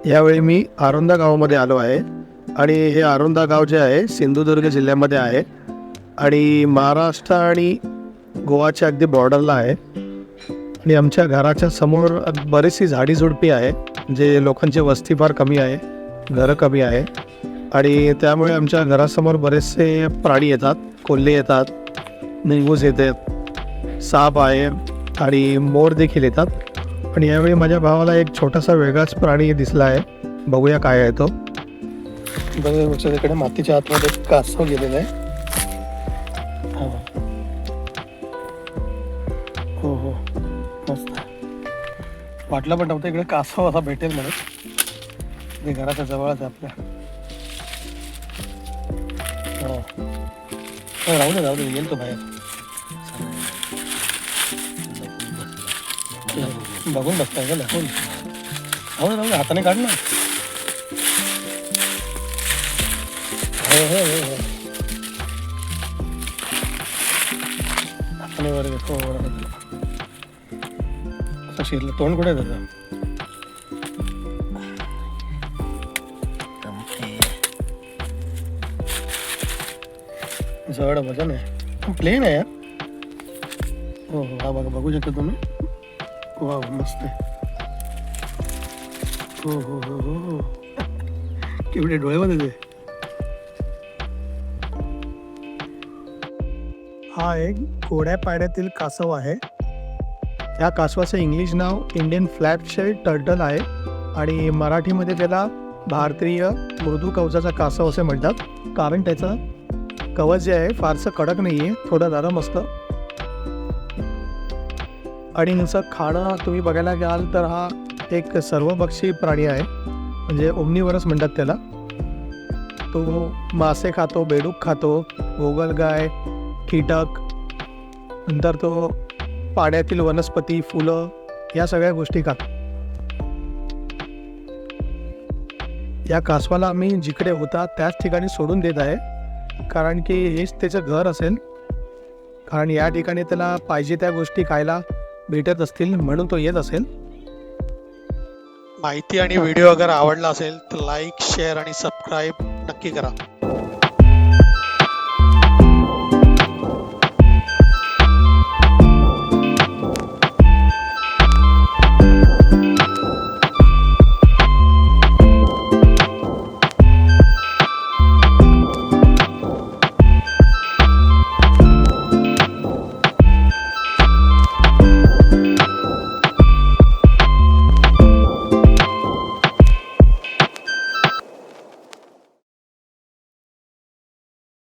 यावेळी मी आरोंदा गावामध्ये आलो आहे आणि हे आरोंदा गाव जे आहे सिंधुदुर्ग जिल्ह्यामध्ये आहे आणि महाराष्ट्र आणि गोवाच्या अगदी बॉर्डरला आहे. आणि आमच्या घराच्या समोर बरीचशी झाडी झुडपी आहे, जे लोकांची वस्ती फार कमी आहे, घरं कमी आहे आणि त्यामुळे आमच्या घरासमोर बरेचसे प्राणी येतात, कोल्हे येतात, निंगूस येतात, साप आहे आणि मोर देखील येतात. आणि यावेळी माझ्या भावाला एक छोटासा वेगळाच प्राणी दिसला आहे. बघूया काय आहे तो. बघा तिकडे मातीच्या आतमध्ये कासव गेलेला आहे. हो हो मस्त. वाटलं पण नव्हतं इकडे कासव असा भेटेल म्हणून. ते घराच्या जवळच आपल्या. राहू दे येईल तो बाहेर. बघून बसताय का लपून? राहू दे हाताने काढ ना. हाताने वर घेतो. असं शिरलं तोंड कुठे त्याचं? जड वजन आहे, प्लेन आहे. हो हो हा बघा, बघू शकता तुम्ही. वा मस्त आहे. हो हो हो हो हो केवढे डोळ्यामध्ये ते. हा एक गोड्या पाड्यातील कासव आहे. या कासवाचं इंग्लिश नाव इंडियन फ्लॅट-शेल टर्टल आहे आणि मराठीमध्ये त्याला भारतीय मृदू कवचाचा कासव असे म्हणतात, कारण त्याचं कवच जे आहे फारसं कडक नाही आहे, थोडं नरम असतं. आणि नुसतं खाणं तुम्ही बघायला घ्याल तर हा एक सर्वभक्षी प्राणी आहे, म्हणजे ओमनिवरस म्हणतात त्याला. तो मासे खातो, बेडूक खातो, गोगलगाय, कीटक, नंतर तो पाण्यातील वनस्पती, फुलं या सगळ्या गोष्टी खातो. या कासवाला आम्ही जिकडे होता त्याच ठिकाणी सोडून देत आहे, कारण की हेच त्याचं घर असेल, कारण या ठिकाणी त्याला पाहिजे त्या गोष्टी खायला भेटत असतील म्हणून तो येत असेल. माहिती आणि व्हिडिओ अगर आवडला असेल तर लाईक, शेअर आणि सबस्क्राईब नक्की करा.